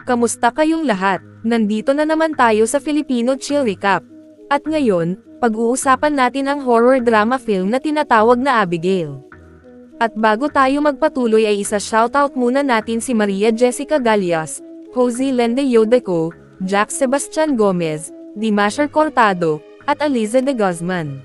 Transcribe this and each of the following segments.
Kamusta kayong lahat? Nandito na naman tayo sa Filipino Chill Recap. At ngayon, pag-uusapan natin ang horror drama film na tinatawag na Abigail. At bago tayo magpatuloy ay isa-shoutout muna natin si Maria Jessica Gallas, Jose Lende Yodeco, Jack Sebastian Gomez, Dimasher Cortado, at Aliza de Guzman.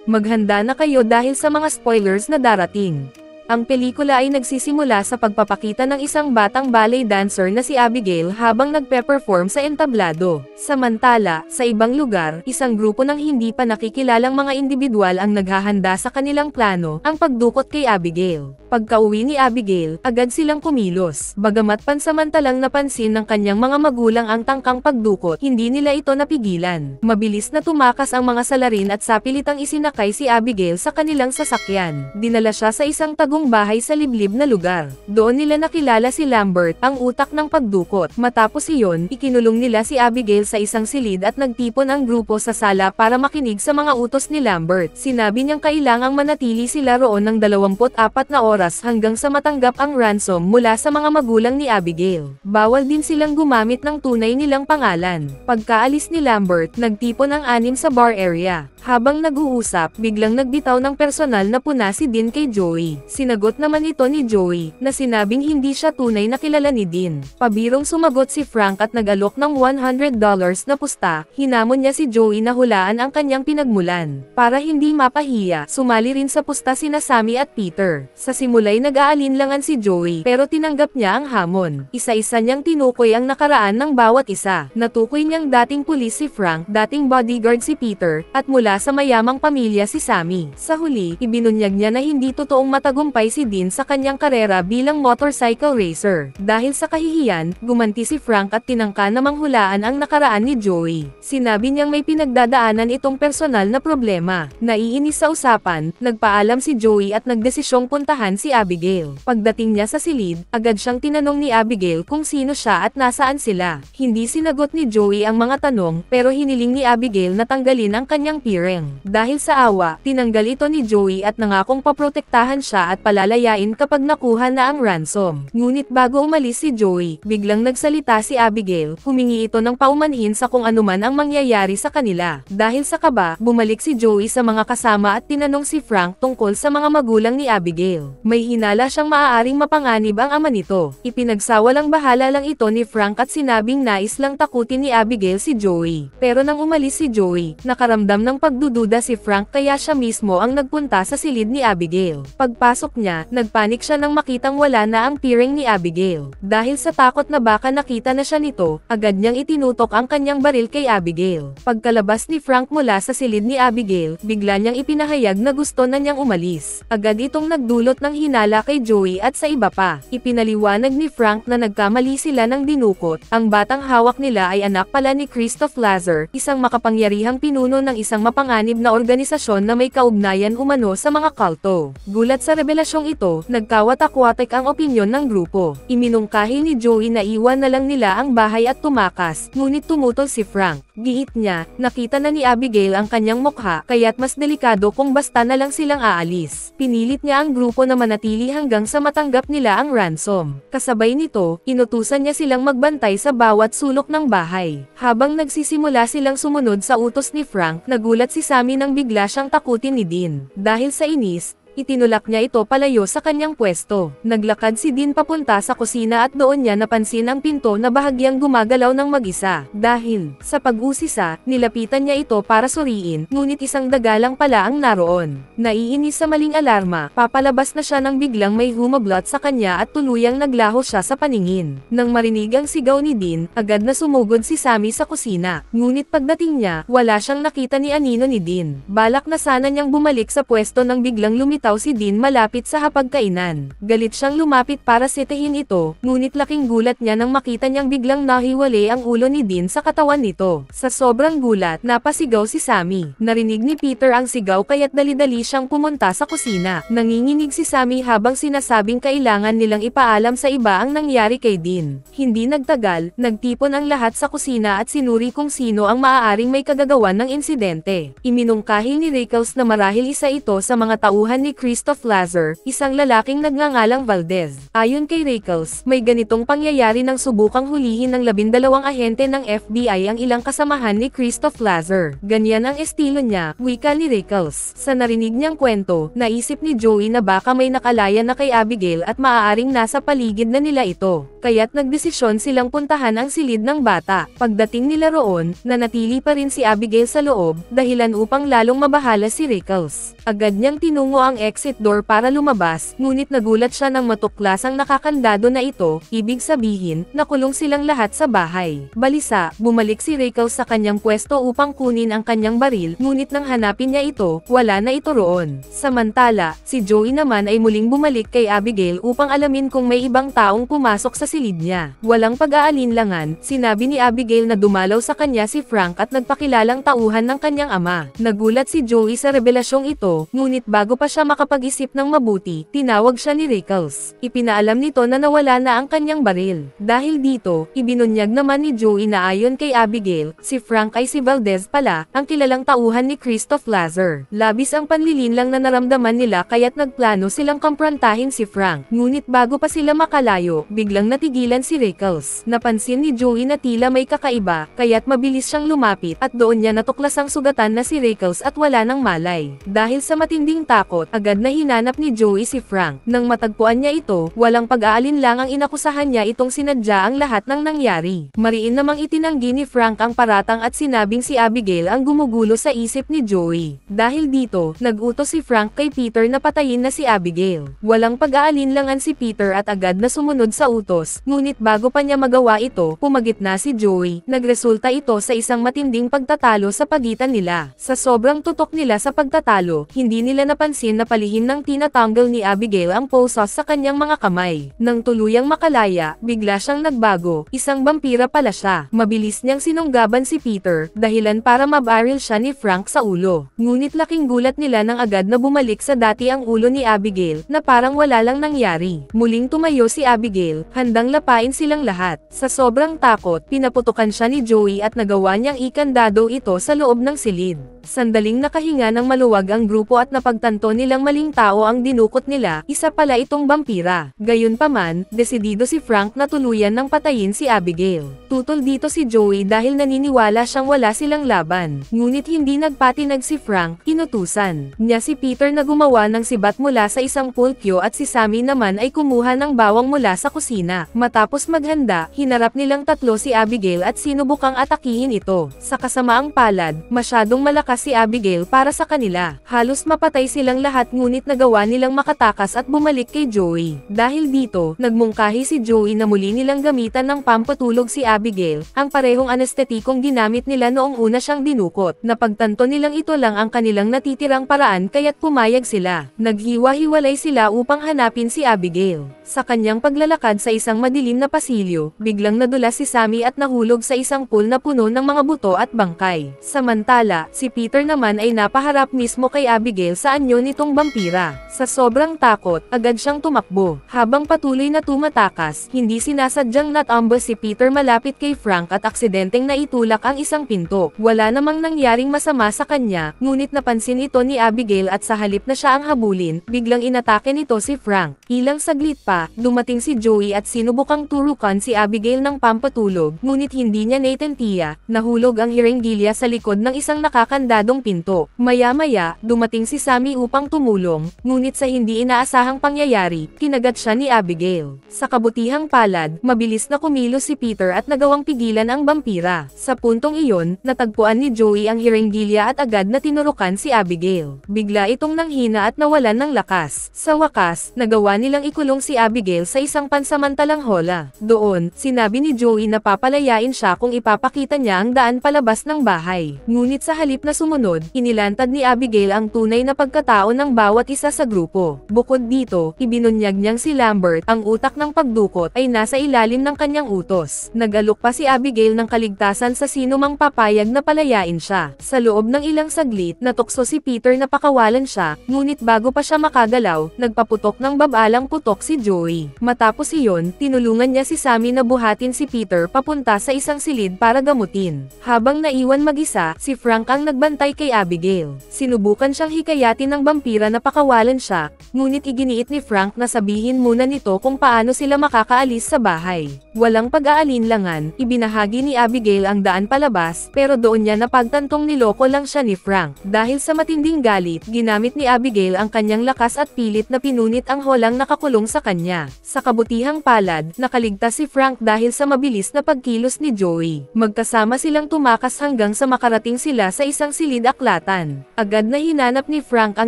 Maghanda na kayo dahil sa mga spoilers na darating. Ang pelikula ay nagsisimula sa pagpapakita ng isang batang ballet dancer na si Abigail habang nagpe-perform sa entablado. Samantala, sa ibang lugar, isang grupo ng hindi pa nakikilalang mga individual ang naghahanda sa kanilang plano, ang pagdukot kay Abigail. Pagka-uwi ni Abigail, agad silang kumilos. Bagamat pansamantalang napansin ng kanyang mga magulang ang tangkang pagdukot, hindi nila ito napigilan. Mabilis na tumakas ang mga salarin at sapilitang isinakay si Abigail sa kanilang sasakyan. Dinala siya sa isang tagong bahay sa liblib na lugar. Doon nila nakilala si Lambert, ang utak ng pagdukot. Matapos iyon, ikinulong nila si Abigail sa isang silid at nagtipon ang grupo sa sala para makinig sa mga utos ni Lambert. Sinabi niyang kailangang manatili sila roon ng 24 na oras hanggang sa matanggap ang ransom mula sa mga magulang ni Abigail. Bawal din silang gumamit ng tunay nilang pangalan. Pagkaalis ni Lambert, nagtipon ang 6 sa bar area. Habang nag-uusap, biglang nagbitaw ng personal na puna si Dean kay Joey. Sinagot naman ito ni Joey, na sinabing hindi siya tunay na kilala ni Dean. Pabirong sumagot si Frank at nag-alok ng $100 na pusta. Hinamon niya si Joey na hulaan ang kanyang pinagmulan. Para hindi mapahiya, sumali rin sa pusta sina Sammy at Peter. Sa simula'y nag-aalinlangan si Joey, pero tinanggap niya ang hamon. Isa-isa niyang tinukoy ang nakaraan ng bawat isa. Natukoy niyang dating pulis si Frank, dating bodyguard si Peter, at mula sa mayamang pamilya si Sammy. Sa huli, ibinunyag niya na hindi totoong matagumpay si Dean sa kanyang karera bilang motorcycle racer. Dahil sa kahihiyan, gumanti si Frank at tinangka na manghulaan ang nakaraan ni Joey. Sinabi niyang may pinagdadaanan itong personal na problema. Naiinis sa usapan, nagpaalam si Joey at nagdesisyong puntahan si Abigail. Pagdating niya sa silid, agad siyang tinanong ni Abigail kung sino siya at nasaan sila. Hindi sinagot ni Joey ang mga tanong, pero hiniling ni Abigail na tanggalin ang kanyang peering. Dahil sa awa, tinanggal ito ni Joey at nangakong paprotektahan siya at palalayain kapag nakuha na ang ransom. Ngunit bago umalis si Joey, biglang nagsalita si Abigail, humingi ito ng paumanhin sa kung anuman ang mangyayari sa kanila. Dahil sa kaba, bumalik si Joey sa mga kasama at tinanong si Frank tungkol sa mga magulang ni Abigail. May hinala siyang maaaring mapanganib ang ama nito. Ipinagsawalang bahala lang ito ni Frank at sinabing nais lang takutin ni Abigail si Joey. Pero nang umalis si Joey, nakaramdam ng pagdududa si Frank kaya siya mismo ang nagpunta sa silid ni Abigail. Pagpasok niya, nagpanik siya nang makitang wala na ang peering ni Abigail. Dahil sa takot na baka nakita na siya nito, agad niyang itinutok ang kanyang baril kay Abigail. Pagkalabas ni Frank mula sa silid ni Abigail, bigla niyang ipinahayag na gusto na niyang umalis. Agad itong nagdulot ng hinala kay Joey at sa iba pa. Ipinaliwanag ni Frank na nagkamali sila ng dinukot. Ang batang hawak nila ay anak pala ni Christoph Lazar, isang makapangyarihang pinuno ng isang mapanganib na organisasyon na may kaugnayan umano sa mga kulto. Gulat sa revelasyong ito, nagkawatak-watak ang opinyon ng grupo. Iminungkahi ni Joey na iwan na lang nila ang bahay at tumakas, ngunit tumutol si Frank. Giit niya, nakita na ni Abigail ang kanyang mukha, kaya't mas delikado kung basta na lang silang aalis. Pinilit niya ang grupo na manatili hanggang sa matanggap nila ang ransom. Kasabay nito, inutusan niya silang magbantay sa bawat sulok ng bahay. Habang nagsisimula silang sumunod sa utos ni Frank, nagulat si Sammy nang bigla siyang takutin ni Dean. Dahil sa inis, itinulak niya ito palayo sa kanyang pwesto. Naglakad si Dean papunta sa kusina at doon niya napansin ang pinto na bahagyang gumagalaw ng mag-isa. Dahil sa pag-usisa, nilapitan niya ito para suriin, ngunit isang dagalang pala ang naroon. Naiinis sa maling alarma, papalabas na siya nang biglang may humablot sa kanya at tuluyang naglaho siya sa paningin. Nang marinig ang sigaw ni Dean, agad na sumugod si Sammy sa kusina. Ngunit pagdating niya, wala siyang nakita ni anino ni Dean. Balak na sana niyang bumalik sa pwesto nang biglang lumitaw si Dean malapit sa hapagkainan. Galit siyang lumapit para sitahin ito, ngunit laking gulat niya nang makita niyang biglang nahiwalay ang ulo ni Dean sa katawan nito. Sa sobrang gulat, napasigaw si Sammy. Narinig ni Peter ang sigaw kaya't dali-dali siyang pumunta sa kusina. Nanginginig si Sammy habang sinasabing kailangan nilang ipaalam sa iba ang nangyari kay Dean. Hindi nagtagal, nagtipon ang lahat sa kusina at sinuri kung sino ang maaaring may kagagawan ng insidente. Iminungkahi ni Rickles na marahil isa ito sa mga tauhan ni si Christoph Lazar, isang lalaking nagngangalang Valdez. Ayon kay Rickles, may ganitong pangyayari nang subukang hulihin ng 12 ahente ng FBI ang ilang kasamahan ni Christoph Lazar. Ganyan ang estilo niya, wika ni Rickles. Sa narinig niyang kwento, naisip ni Joey na baka may nakalaya na kay Abigail at maaaring nasa paligid na nila ito. Kaya't nagdesisyon silang puntahan ang silid ng bata. Pagdating nila roon, nanatili pa rin si Abigail sa loob, dahilan upang lalong mabahala si Rickles. Agad niyang tinungo ang exit door para lumabas, ngunit nagulat siya nang matuklasang nakakandado na ito, ibig sabihin, nakulong silang lahat sa bahay. Balisa, bumalik si Rickles sa kanyang pwesto upang kunin ang kanyang baril, ngunit nang hanapin niya ito, wala na ito roon. Samantala, si Joey naman ay muling bumalik kay Abigail upang alamin kung may ibang taong pumasok sa silid niya. Walang pag-aalinlangan, sinabi ni Abigail na dumalaw sa kanya si Frank at nagpakilalang tauhan ng kanyang ama. Nagulat si Joey sa revelasyong ito, ngunit bago pa siya makapag-isip ng mabuti, tinawag siya ni Rickles. Ipinaalam nito na nawala na ang kanyang baril. Dahil dito, ibinunyag naman ni Joey na ayon kay Abigail, si Frank ay si Valdez pala, ang kilalang tauhan ni Christoph Lazar. Labis ang panlilinlang na naramdaman nila kaya't nagplano silang komprontahin si Frank. Ngunit bago pa sila makalayo, biglang natigilan si Rickles. Napansin ni Joey na tila may kakaiba, kaya't mabilis siyang lumapit at doon niya natuklasang sugatan na si Rickles at wala nang malay. Dahil sa matinding takot, agad na hinanap ni Joey si Frank. Nang matagpuan niya ito, walang pag-aalinlangang inakusahan niya itong sinadya ang lahat ng nangyari. Mariin namang itinanggi ni Frank ang paratang at sinabing si Abigail ang gumugulo sa isip ni Joey. Dahil dito, nag-utos si Frank kay Peter na patayin na si Abigail. Walang pag-aalinlangan si Peter at agad na sumunod sa utos, ngunit bago pa niya magawa ito, pumagitna si Joey. Nagresulta ito sa isang matinding pagtatalo sa pagitan nila. Sa sobrang tutok nila sa pagtatalo, hindi nila napansin na palihim ng tinatanggal ni Abigail ang pulsos sa kanyang mga kamay. Nang tuluyang makalaya, bigla siyang nagbago, isang vampira pala siya. Mabilis niyang sinunggaban si Peter, dahilan para mabaril siya ni Frank sa ulo. Ngunit laking gulat nila nang agad na bumalik sa dati ang ulo ni Abigail, na parang wala lang nangyari. Muling tumayo si Abigail, handang lapain silang lahat. Sa sobrang takot, pinaputukan siya ni Joey at nagawa niyang ikandado ito sa loob ng silid. Sandaling nakahinga ng maluwag ang grupo at napagtanto nilang maling tao ang dinukot nila, isa pala itong vampira. Gayunpaman, desidido si Frank na tuluyan ng patayin si Abigail. Tutol dito si Joey dahil naniniwala siyang wala silang laban. Ngunit hindi nagpatinag si Frank, inutusan niya si Peter na gumawa ng sibat mula sa isang pulkyo at si Sammy naman ay kumuha ng bawang mula sa kusina. Matapos maghanda, hinarap nilang tatlo si Abigail at sinubukang atakihin ito. Sa kasamaang palad, masyadong malakas si Abigail para sa kanila. Halos mapatay silang lahat ngunit nagawa nilang makatakas at bumalik kay Joey. Dahil dito, nagmungkahi si Joey na muli nilang gamitan ng pampatulog si Abigail, ang parehong anestetikong ginamit nila noong una siyang dinukot. Napagtanto nilang ito lang ang kanilang natitirang paraan kaya't pumayag sila. Naghiwa-hiwalay sila upang hanapin si Abigail. Sa kanyang paglalakad sa isang madilim na pasilyo, biglang nadulas si Sammy at nahulog sa isang pool na puno ng mga buto at bangkay. Samantala, si Peter naman ay napaharap mismo kay Abigail sa anyo nitong vampira. Sa sobrang takot, agad siyang tumakbo. Habang patuloy na tumatakas, hindi sinasadyang natambo si Peter malapit kay Frank at aksidenteng naitulak ang isang pinto. Wala namang nangyaring masama sa kanya, ngunit napansin ito ni Abigail at sa halip na siya ang habulin, biglang inatake nito si Frank. Ilang saglit pa, dumating si Joey at sinubukang turukan si Abigail ng pampatulog, ngunit hindi niya naitentiya. Nahulog ang hirenggilya sa likod ng isang nakakandadong pinto. Maya-maya, dumating si Sammy upang tumulong, ngunit sa hindi inaasahang pangyayari, kinagat siya ni Abigail. Sa kabutihang palad, mabilis na kumilos si Peter at nagawang pigilan ang vampira. Sa puntong iyon, natagpuan ni Joey ang hirenggilya at agad na tinurukan si Abigail. Bigla itong nanghina at nawalan ng lakas. Sa wakas, nagawa nilang ikulong si Abigail sa isang pansamantalang hola. Doon, sinabi ni Joey na papalayain siya kung ipapakita niya ang daan palabas ng bahay. Ngunit sa halip na sumunod, inilantad ni Abigail ang tunay na pagkatao ng bawat isa sa grupo. Bukod dito, ibinunyag niyang si Lambert, ang utak ng pagdukot, ay nasa ilalim ng kanyang utos. Nag-alok pa si Abigail ng kaligtasan sa sino mang papayag na palayain siya. Sa loob ng ilang saglit, natukso si Peter na pakawalan siya, ngunit bago pa siya makagalaw, nagpaputok ng babalang putok si Joey. Matapos iyon, tinulungan niya si Sammy na buhatin si Peter papunta sa isang silid para gamutin. Habang naiwan mag-isa, si Frank ang nagbanta pantay kay Abigail. Sinubukan siyang hikayatin ng vampira na pakawalan siya, ngunit iginiit ni Frank na sabihin muna nito kung paano sila makakaalis sa bahay. Walang pag-aalinlangan, ibinahagi ni Abigail ang daan palabas, pero doon niya napagtantong niloko lang siya ni Frank. Dahil sa matinding galit, ginamit ni Abigail ang kanyang lakas at pilit na pinunit ang holang nakakulong sa kanya. Sa kabutihang palad, nakaligtas si Frank dahil sa mabilis na pagkilos ni Joey. Magkasama silang tumakas hanggang sa makarating sila sa isang silid-aklatan. Agad na hinanap ni Frank ang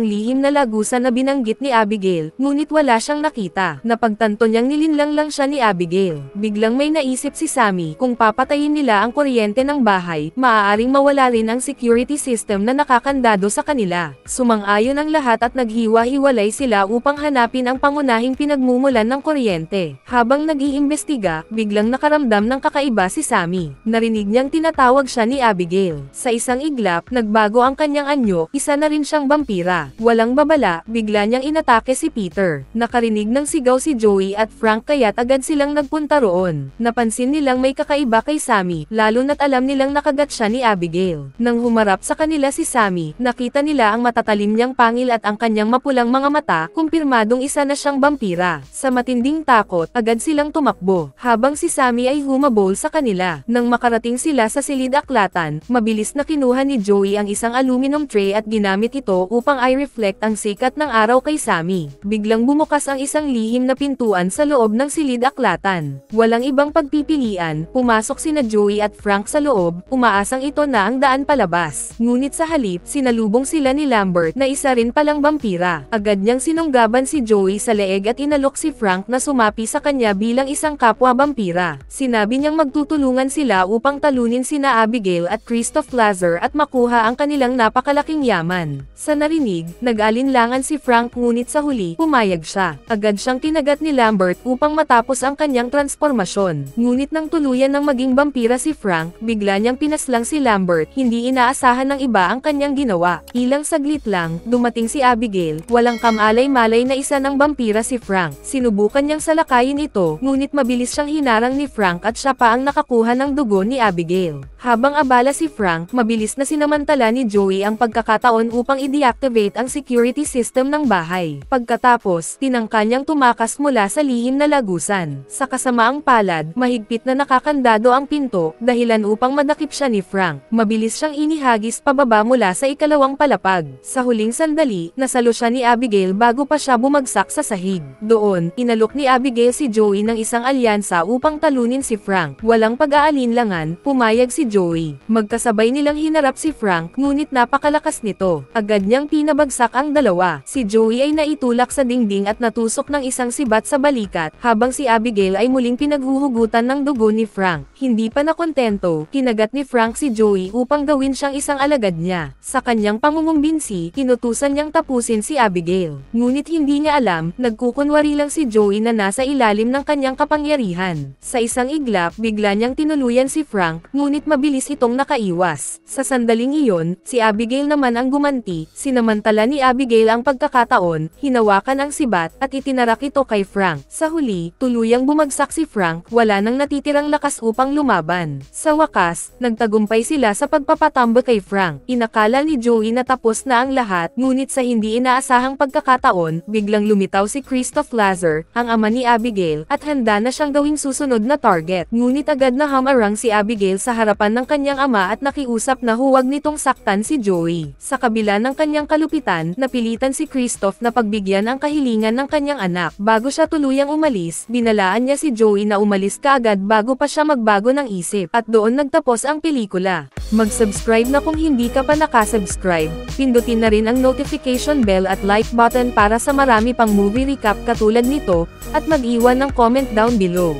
lihim na lagusan na binanggit ni Abigail, ngunit wala siyang nakita. Napagtanto niyang nilinlang lang siya ni Abigail. Biglang may naisip si Sammy, kung papatayin nila ang kuryente ng bahay, maaaring mawala rin ang security system na nakakandado sa kanila. Sumang-ayon ang lahat at naghiwa-hiwalay sila upang hanapin ang pangunahing pinagmumulan ng kuryente. Habang nag-iimbestiga, biglang nakaramdam ng kakaiba si Sammy. Narinig niyang tinatawag siya ni Abigail. Sa isang iglap, nagbago ang kanyang anyo, isa na rin siyang vampira. Walang babala, bigla niyang inatake si Peter. Nakarinig ng sigaw si Joey at Frank kaya't agad silang nagpunta roon. Napansin nilang may kakaiba kay Sammy, lalo na't alam nilang nakagat siya ni Abigail. Nang humarap sa kanila si Sammy, nakita nila ang matatalim niyang pangil at ang kanyang mapulang mga mata, kumpirmadong isa na siyang vampira. Sa matinding takot, agad silang tumakbo, habang si Sammy ay humabol sa kanila. Nang makarating sila sa silid-aklatan, mabilis na kinuha ni Joey ang isang aluminum tray at ginamit ito upang i-reflect ang sikat ng araw kay Sammy. Biglang bumukas ang isang lihim na pintuan sa loob ng silid-aklatan. Walang ibang pagpipilian, pumasok sina Joey at Frank sa loob, umaasang ito na ang daan palabas. Ngunit sa halip, sinalubong sila ni Lambert na isa rin palang vampira. Agad niyang sinunggaban si Joey sa leeg at inalok si Frank na sumapi sa kanya bilang isang kapwa vampira. Sinabi niyang magtutulungan sila upang talunin sina Abigail at Christoph Lazar at makuha ang kanilang napakalaking yaman. Sa narinig, nag-alinlangan si Frank ngunit sa huli, pumayag siya. Agad siyang tinagat ni Lambert upang matapos ang kanyang transformasyon. Ngunit nang tuluyan ng maging vampira si Frank, bigla niyang pinaslang si Lambert, hindi inaasahan ng iba ang kanyang ginawa. Ilang saglit lang, dumating si Abigail, walang kamalay-malay na isa ng vampira si Frank. Sinubukan niyang salakayin ito, ngunit mabilis siyang hinarang ni Frank at siya pa ang nakakuha ng dugo ni Abigail. Habang abala si Frank, mabilis na sinamantala ni Joey ang pagkakataon upang i-deactivate ang security system ng bahay. Pagkatapos, tinangka niyang tumakas mula sa lihim na lagusan. Sa kasamaang palad, mahigpit na nakakandado ang pinto, dahilan upang madakip siya ni Frank. Mabilis siyang inihagis pababa mula sa ikalawang palapag. Sa huling sandali, nasalo siya ni Abigail bago pa siya bumagsak sa sahig. Doon, inalok ni Abigail si Joey ng isang alyansa upang talunin si Frank. Walang pag-aalinlangan, pumayag si Joey. Magkasabay nilang hinarap si Frank, ngunit napakalakas nito. Agad niyang pinabagsak ang dalawa. Si Joey ay naitulak sa dingding at natusok ng isang sibat sa balikat, habang si Abigail ay muling pinaghuhugutan ng dugo ni Frank. Hindi pa nakontento, kinagat ni Frank si Joey upang gawin siyang isang alagad niya. Sa kanyang pangungumbinsi, inutusan niyang tapusin si Abigail. Ngunit hindi niya alam, nagkukunwari lang si Joey na nasa ilalim ng kanyang kapangyarihan. Sa isang iglap, bigla niyang tinuluyan si Frank, ngunit mabilis itong nakaiwas. Sa sandaling iyon, si Abigail naman ang gumanti. Sinamantala ni Abigail ang pagkakataon, hinawakan ang sibat, at itinarak ito kay Frank. Sa huli, tuluyang bumagsak si Frank, wala nang natitirang lakas upang lumaban. Sa wakas, nagtagumpay sila sa pagpapatambo kay Frank. Inakala ni Joey na tapos na ang lahat, ngunit sa hindi inaasahang pagkakataon, biglang lumitaw si Christoph Lazar, ang ama ni Abigail, at handa na siyang gawing susunod na target. Ngunit agad na hamarang si Abigail sa harapan ng kanyang ama at nakiusap na huwag nitong saktan si Joey. Sa kabila ng kanyang kalupitan, napilitan si Christoph na pagbigyan ang kahilingan ng kanyang anak. Bago siya tuluyang umalis, binalaan niya si Joey na umalis kaagad bago pa siya magbago ng isip. At doon nagtapos ang pelikula. Mag-subscribe na kung hindi ka pa nakasubscribe, pindutin na rin ang notification bell at like button para sa marami pang movie recap katulad nito, at mag-iwan ng comment down below.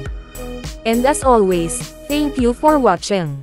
And as always, thank you for watching.